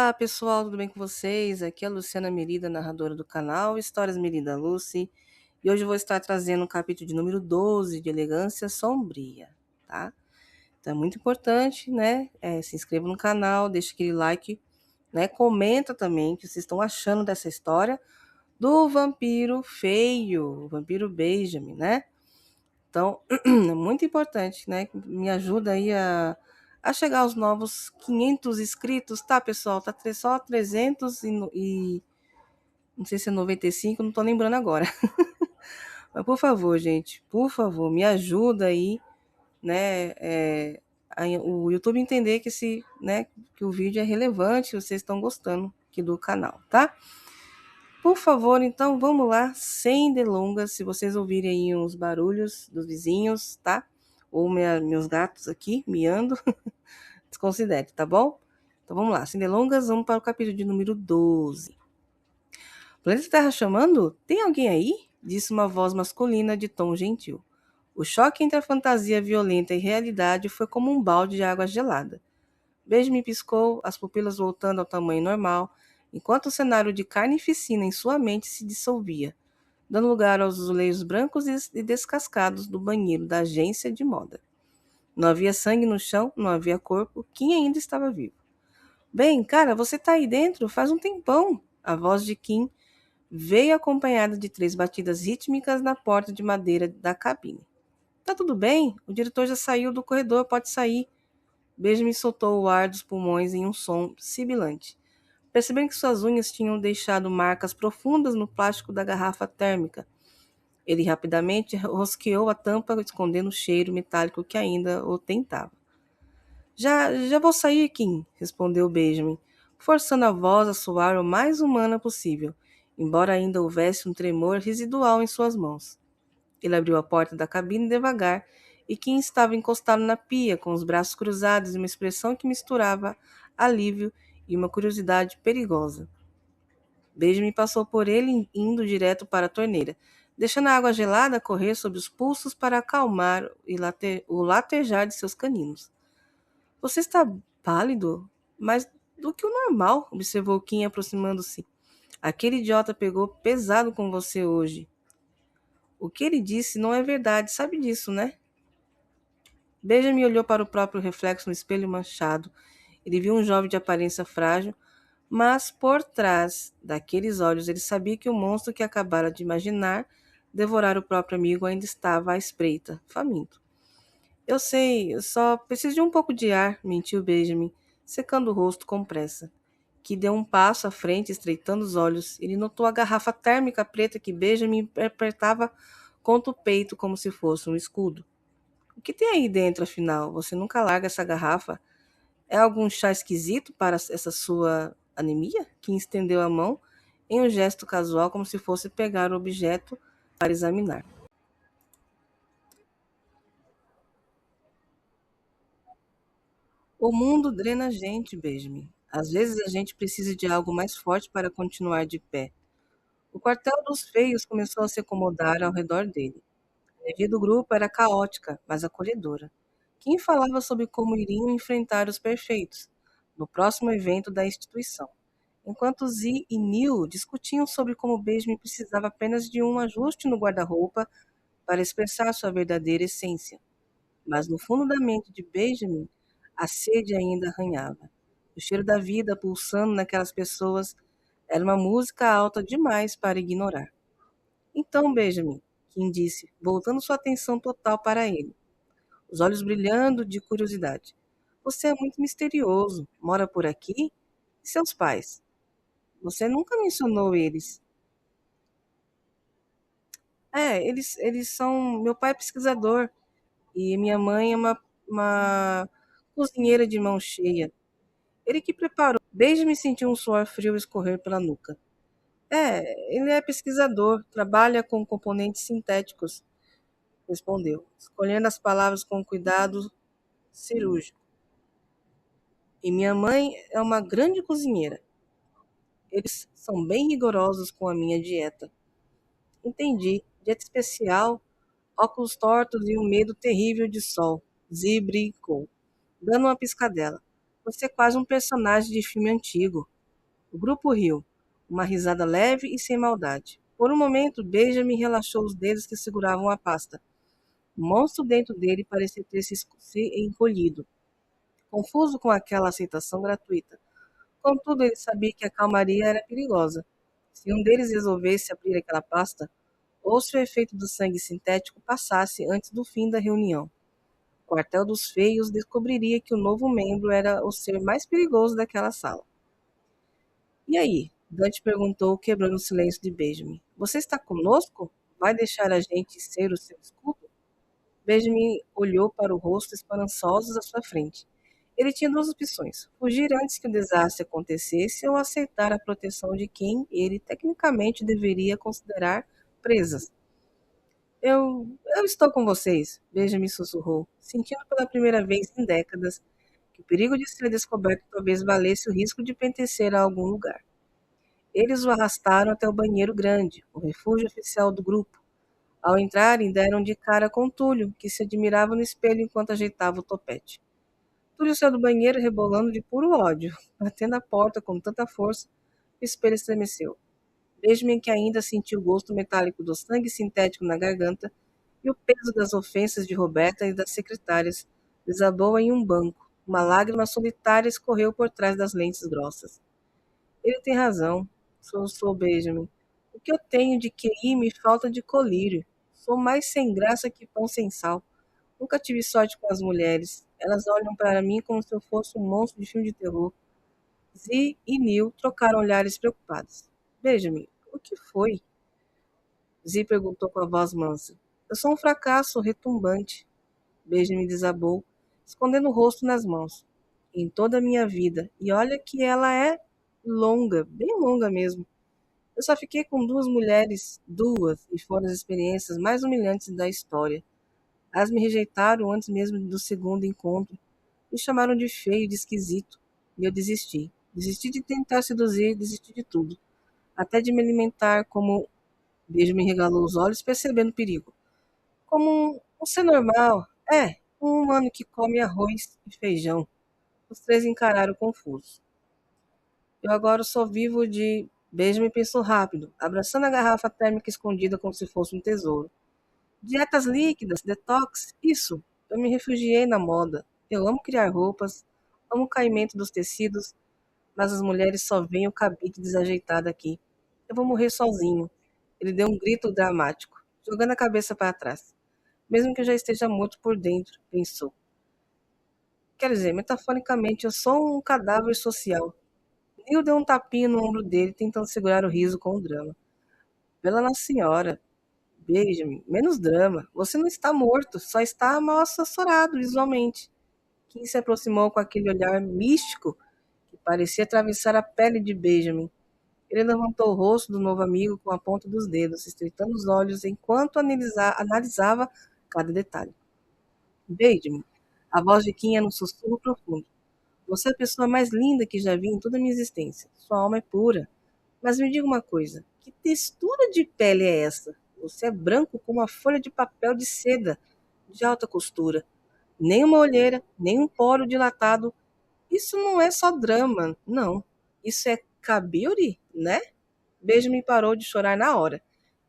Olá, pessoal, tudo bem com vocês? Aqui é a Luciana Merida, narradora do canal Histórias Merida Lucy, e hoje eu vou estar trazendo o capítulo de número 12 de Elegância Sombria, tá? Então é muito importante, né? Se inscreva no canal, deixa aquele like, né? Comenta também o que vocês estão achando dessa história do vampiro feio, o vampiro Benjamin, né? Então, é muito importante, né? Me ajuda aí a chegar aos novos 500 inscritos, tá, pessoal? Tá só 300 e não sei se é 95, não tô lembrando agora. Mas, por favor, gente, por favor, me ajuda aí, né? O YouTube entender que né, que o vídeo é relevante, vocês estão gostando aqui do canal, tá? Por favor, então, vamos lá, sem delongas. Se vocês ouvirem aí uns barulhos dos vizinhos, tá? Ou meus gatos aqui miando, desconsidere, tá bom? Então vamos lá, sem delongas, vamos para o capítulo de número 12. Planeta Terra chamando? Tem alguém aí? Disse uma voz masculina de tom gentil. O choque entre a fantasia violenta e realidade foi como um balde de água gelada. Benjamin piscou, as pupilas voltando ao tamanho normal, enquanto o cenário de carnificina em sua mente se dissolvia, dando lugar aos azulejos brancos e descascados do banheiro da agência de moda. Não havia sangue no chão, não havia corpo, Kim ainda estava vivo. Bem, cara, você tá aí dentro faz um tempão. A voz de Kim veio acompanhada de 3 batidas rítmicas na porta de madeira da cabine. Tá tudo bem? O diretor já saiu do corredor, pode sair. Benjamin soltou o ar dos pulmões em um som sibilante. Percebendo que suas unhas tinham deixado marcas profundas no plástico da garrafa térmica, ele rapidamente rosqueou a tampa, escondendo o cheiro metálico que ainda o tentava. Já vou sair, Kim, respondeu Benjamin, forçando a voz a soar o mais humana possível, embora ainda houvesse um tremor residual em suas mãos. Ele abriu a porta da cabine devagar e Kim estava encostado na pia, com os braços cruzados e uma expressão que misturava alívio e uma curiosidade perigosa. Benjamin passou por ele, indo direto para a torneira, deixando a água gelada correr sob os pulsos para acalmar o latejar de seus caninos. Você está pálido, mas do que o normal, observou Kim aproximando-se. Aquele idiota pegou pesado com você hoje. O que ele disse não é verdade, sabe disso, né? Benjamin olhou para o próprio reflexo no espelho manchado. Ele viu um jovem de aparência frágil, mas por trás daqueles olhos ele sabia que o monstro que acabara de imaginar devorar o próprio amigo ainda estava à espreita, faminto. Eu sei, eu só preciso de um pouco de ar, mentiu Benjamin, secando o rosto com pressa. Que deu um passo à frente, estreitando os olhos. Ele notou a garrafa térmica preta que Benjamin apertava contra o peito como se fosse um escudo. O que tem aí dentro, afinal? Você nunca larga essa garrafa? É algum chá esquisito para essa sua anemia? Kim estendeu a mão em um gesto casual, como se fosse pegar o objeto para examinar. O mundo drena a gente, Benjamin. Às vezes a gente precisa de algo mais forte para continuar de pé. O quartel dos feios começou a se acomodar ao redor dele. A energia do grupo era caótica, mas acolhedora. Kim falava sobre como iriam enfrentar os perfeitos no próximo evento da instituição, enquanto Zi e Neil discutiam sobre como Benjamin precisava apenas de um ajuste no guarda-roupa para expressar sua verdadeira essência. Mas no fundo da mente de Benjamin, a sede ainda arranhava. O cheiro da vida pulsando naquelas pessoas era uma música alta demais para ignorar. Então, Benjamin, Kim disse, voltando sua atenção total para ele, os olhos brilhando de curiosidade. Você é muito misterioso. Mora por aqui? E seus pais? Você nunca mencionou eles. Eles são. Meu pai é pesquisador e minha mãe é uma cozinheira de mão cheia. Ele que preparou. Benjamin sentiu um suor frio escorrer pela nuca. Ele é pesquisador, trabalha com componentes sintéticos, respondeu, escolhendo as palavras com cuidado cirúrgico. E minha mãe é uma grande cozinheira. Eles são bem rigorosos com a minha dieta. Entendi. Dieta especial, óculos tortos e um medo terrível de sol. Zi brincou, dando uma piscadela. Você é quase um personagem de filme antigo. O grupo riu, uma risada leve e sem maldade. Por um momento, Benjamin relaxou os dedos que seguravam a pasta. O monstro dentro dele parecia ter se encolhido, confuso com aquela aceitação gratuita. Contudo, ele sabia que a calmaria era perigosa. Se um deles resolvesse abrir aquela pasta, ou se o efeito do sangue sintético passasse antes do fim da reunião. O quartel dos feios descobriria que o novo membro era o ser mais perigoso daquela sala. E aí? Dante perguntou, quebrando o silêncio de Benjamin. Você está conosco? Vai deixar a gente ser o seu escudo? Benjamin olhou para o rosto esperançoso à sua frente. Ele tinha duas opções: fugir antes que o desastre acontecesse ou aceitar a proteção de quem ele tecnicamente deveria considerar presas. Eu estou com vocês, Benjamin sussurrou, sentindo pela primeira vez em décadas que o perigo de ser descoberto talvez valesse o risco de pertencer a algum lugar. Eles o arrastaram até o banheiro grande, o refúgio oficial do grupo. Ao entrarem, deram de cara com Túlio, que se admirava no espelho enquanto ajeitava o topete. Túlio saiu do banheiro rebolando de puro ódio, batendo a porta com tanta força que o espelho estremeceu. Benjamin, que ainda sentiu o gosto metálico do sangue sintético na garganta e o peso das ofensas de Roberta e das secretárias, desabou em um banco. Uma lágrima solitária escorreu por trás das lentes grossas. Ele tem razão, soluçou Benjamin. O que eu tenho de QI me falta de colírio. Sou mais sem graça que pão sem sal. Nunca tive sorte com as mulheres. Elas olham para mim como se eu fosse um monstro de filme de terror. Zee e Neil trocaram olhares preocupados. Benjamin, o que foi? Zee perguntou com a voz mansa. Eu sou um fracasso retumbante. Benjamin desabou, escondendo o rosto nas mãos. Em toda a minha vida. E olha que ela é longa, bem longa mesmo. Eu só fiquei com duas mulheres, duas, e foram as experiências mais humilhantes da história. Elas me rejeitaram antes mesmo do segundo encontro. Me chamaram de feio, de esquisito. E eu desisti. Desisti de tentar seduzir, desisti de tudo. Até de me alimentar como... Beijo me regalou os olhos, percebendo o perigo. Como um ser normal. Um humano que come arroz e feijão. Os três encararam confusos. Eu agora só vivo de... Benjamin pensou rápido, abraçando a garrafa térmica escondida como se fosse um tesouro. Dietas líquidas, detox, isso. Eu me refugiei na moda. Eu amo criar roupas, amo o caimento dos tecidos, mas as mulheres só veem o cabide desajeitado aqui. Eu vou morrer sozinho. Ele deu um grito dramático, jogando a cabeça para trás. Mesmo que eu já esteja morto por dentro, pensou. Quer dizer, metaforicamente, eu sou um cadáver social. Neil deu um tapinha no ombro dele, tentando segurar o riso com o drama. Pela Nossa Senhora, Benjamin, menos drama. Você não está morto, só está mal assessorado visualmente. Kim se aproximou com aquele olhar místico que parecia atravessar a pele de Benjamin. Ele levantou o rosto do novo amigo com a ponta dos dedos, estreitando os olhos enquanto analisava cada detalhe. Benjamin, a voz de Kim era um sussurro profundo. Você é a pessoa mais linda que já vi em toda a minha existência. Sua alma é pura. Mas me diga uma coisa, que textura de pele é essa? Você é branco como uma folha de papel de seda, de alta costura. Nem uma olheira, nem um poro dilatado. Isso não é só drama, não. Isso é Kabiri, né? Benjamin parou de chorar na hora.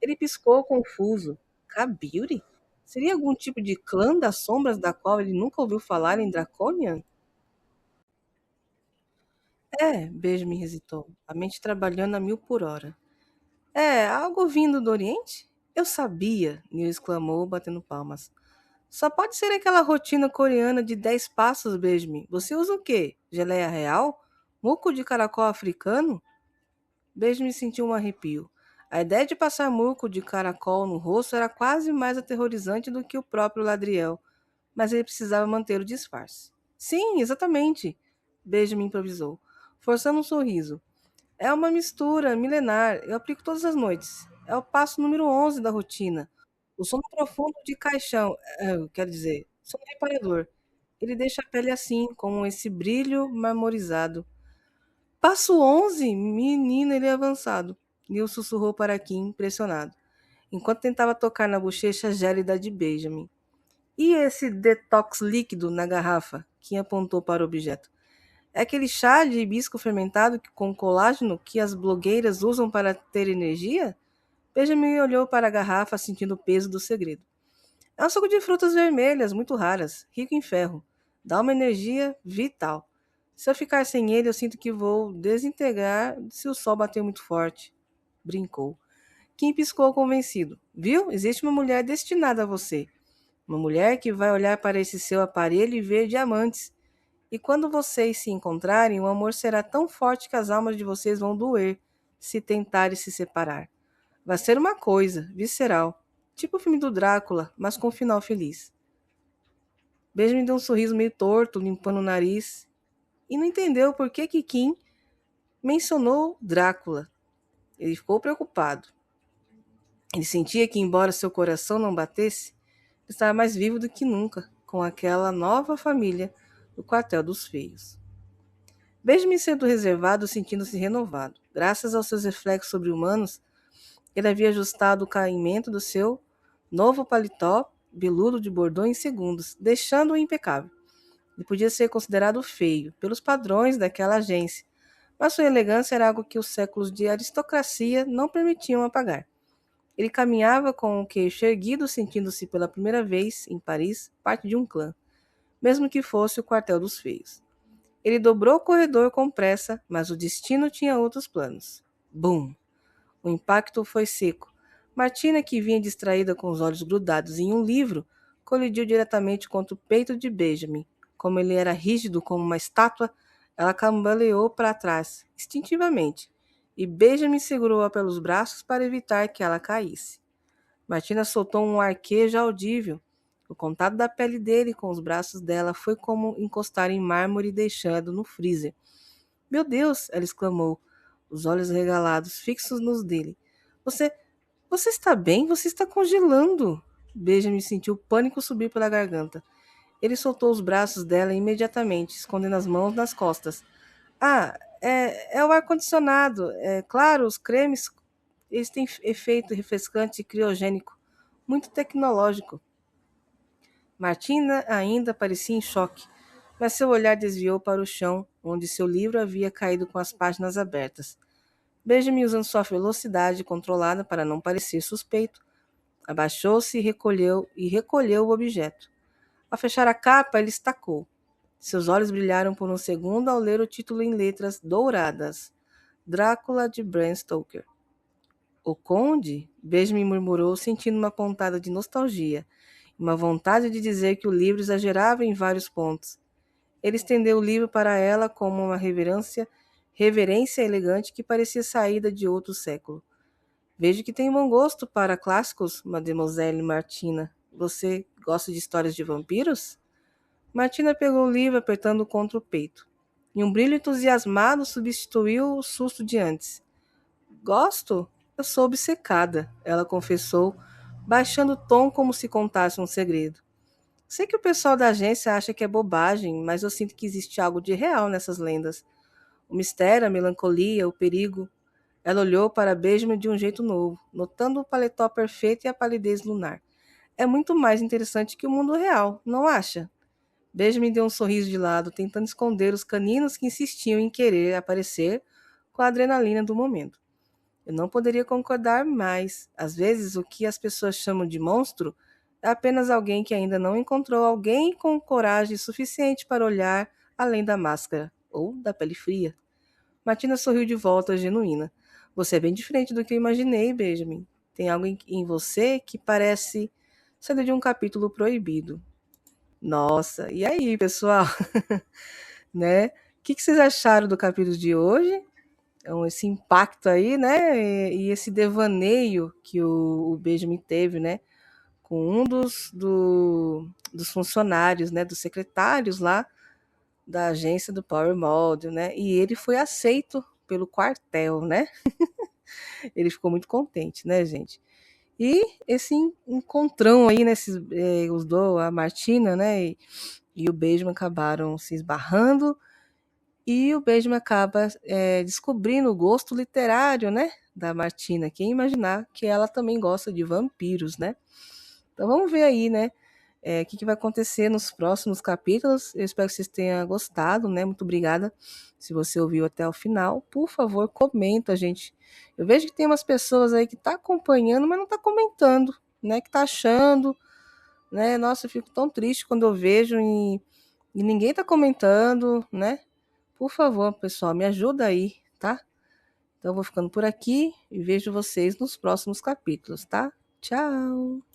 Ele piscou confuso. Kabiri? Seria algum tipo de clã das sombras da qual ele nunca ouviu falar em Draconian? Benjamin hesitou, a mente trabalhando a 1000 por hora. Algo vindo do Oriente? Eu sabia, Neil exclamou, batendo palmas. Só pode ser aquela rotina coreana de 10 passos, Benjamin. Você usa o quê? Geleia real? Muco de caracol africano? Benjamin sentiu um arrepio. A ideia de passar muco de caracol no rosto era quase mais aterrorizante do que o próprio Ladriel, mas ele precisava manter o disfarce. Sim, exatamente, Benjamin improvisou, forçando um sorriso. É uma mistura milenar. Eu aplico todas as noites. É o passo número 11 da rotina. O sono profundo de caixão, quer dizer, sono reparador. Ele deixa a pele assim, com esse brilho marmorizado. Passo 11, menina, ele é avançado. Neil sussurrou para Kim, impressionado, enquanto tentava tocar na bochecha gélida de Benjamin. E esse detox líquido na garrafa? Kim apontou para o objeto. É aquele chá de hibisco fermentado com colágeno que as blogueiras usam para ter energia? Benjamin olhou para a garrafa, sentindo o peso do segredo. É um suco de frutas vermelhas, muito raras, rico em ferro. Dá uma energia vital. Se eu ficar sem ele, eu sinto que vou desintegrar se o sol bater muito forte. Brincou. Kim piscou convencido. Viu? Existe uma mulher destinada a você. Uma mulher que vai olhar para esse seu aparelho e ver diamantes. E quando vocês se encontrarem, o amor será tão forte que as almas de vocês vão doer se tentarem se separar. Vai ser uma coisa, visceral. Tipo o filme do Drácula, mas com um final feliz. Benjamin deu um sorriso meio torto, limpando o nariz, e não entendeu por que Kim mencionou Drácula. Ele ficou preocupado. Ele sentia que, embora seu coração não batesse, estava mais vivo do que nunca, com aquela nova família do quartel dos feios. Benjamin sendo reservado, sentindo-se renovado. Graças aos seus reflexos sobre-humanos, ele havia ajustado o caimento do seu novo paletó veludo de bordô em segundos, deixando-o impecável. Ele podia ser considerado feio, pelos padrões daquela agência, mas sua elegância era algo que os séculos de aristocracia não permitiam apagar. Ele caminhava com o queixo erguido, sentindo-se pela primeira vez, em Paris, parte de um clã, mesmo que fosse o quartel dos feios. Ele dobrou o corredor com pressa, mas o destino tinha outros planos. Bum! O impacto foi seco. Martina, que vinha distraída com os olhos grudados em um livro, colidiu diretamente contra o peito de Benjamin. Como ele era rígido como uma estátua, ela cambaleou para trás, instintivamente, e Benjamin segurou-a pelos braços para evitar que ela caísse. Martina soltou um arquejo audível. O contato da pele dele com os braços dela foi como encostar em mármore deixando no freezer. Meu Deus! Ela exclamou, os olhos regalados fixos nos dele. Você está bem? Você está congelando! Benjamin sentiu o pânico subir pela garganta. Ele soltou os braços dela imediatamente, escondendo as mãos nas costas. Ah, é o ar-condicionado. É claro, os cremes eles têm efeito refrescante e criogênico, muito tecnológico. Martina ainda parecia em choque, mas seu olhar desviou para o chão, onde seu livro havia caído com as páginas abertas. Benjamin, usando sua velocidade controlada para não parecer suspeito, abaixou-se e recolheu o objeto. Ao fechar a capa, ele estacou. Seus olhos brilharam por um segundo ao ler o título em letras douradas. Drácula de Bram Stoker. O Conde? Benjamin murmurou, sentindo uma pontada de nostalgia e uma vontade de dizer que o livro exagerava em vários pontos. Ele estendeu o livro para ela como uma reverência elegante que parecia saída de outro século. Vejo que tem bom gosto para clássicos, Mademoiselle Martina. Você gosta de histórias de vampiros? Martina pegou o livro apertando contra o peito. E um brilho entusiasmado substituiu o susto de antes. Gosto? Eu sou obcecada, ela confessou, baixando o tom como se contasse um segredo. Sei que o pessoal da agência acha que é bobagem, mas eu sinto que existe algo de real nessas lendas. O mistério, a melancolia, o perigo. Ela olhou para Benjamin de um jeito novo, notando o paletó perfeito e a palidez lunar. É muito mais interessante que o mundo real, não acha? Benjamin deu um sorriso de lado, tentando esconder os caninos que insistiam em querer aparecer com a adrenalina do momento. Eu não poderia concordar mais. Às vezes, o que as pessoas chamam de monstro é apenas alguém que ainda não encontrou alguém com coragem suficiente para olhar além da máscara ou da pele fria. Martina sorriu de volta, genuína. Você é bem diferente do que eu imaginei, Benjamin. Tem algo em você que parece sair de um capítulo proibido. Nossa, e aí, pessoal? Né? O que vocês acharam do capítulo de hoje? Então, esse impacto aí, né? E esse devaneio que o Benjamin teve, né? Com um dos funcionários, né? Dos secretários lá da agência do Power Model, né? E ele foi aceito pelo quartel, né? Ele ficou muito contente, né, gente? E esse encontrão aí, né? Os dois, a Martina, né? E o Benjamin acabaram se esbarrando. E o Benjamin acaba descobrindo o gosto literário, né, da Martina. Quem imaginar que ela também gosta de vampiros, né? Então vamos ver aí, né, o que vai acontecer nos próximos capítulos. Eu espero que vocês tenham gostado, né? Muito obrigada se você ouviu até o final. Por favor, comenta, gente. Eu vejo que tem umas pessoas aí que tá acompanhando, mas não tá comentando, né? Que tá achando, né? Nossa, eu fico tão triste quando eu vejo e ninguém tá comentando, né? Por favor, pessoal, me ajuda aí, tá? Então eu vou ficando por aqui e vejo vocês nos próximos capítulos, tá? Tchau!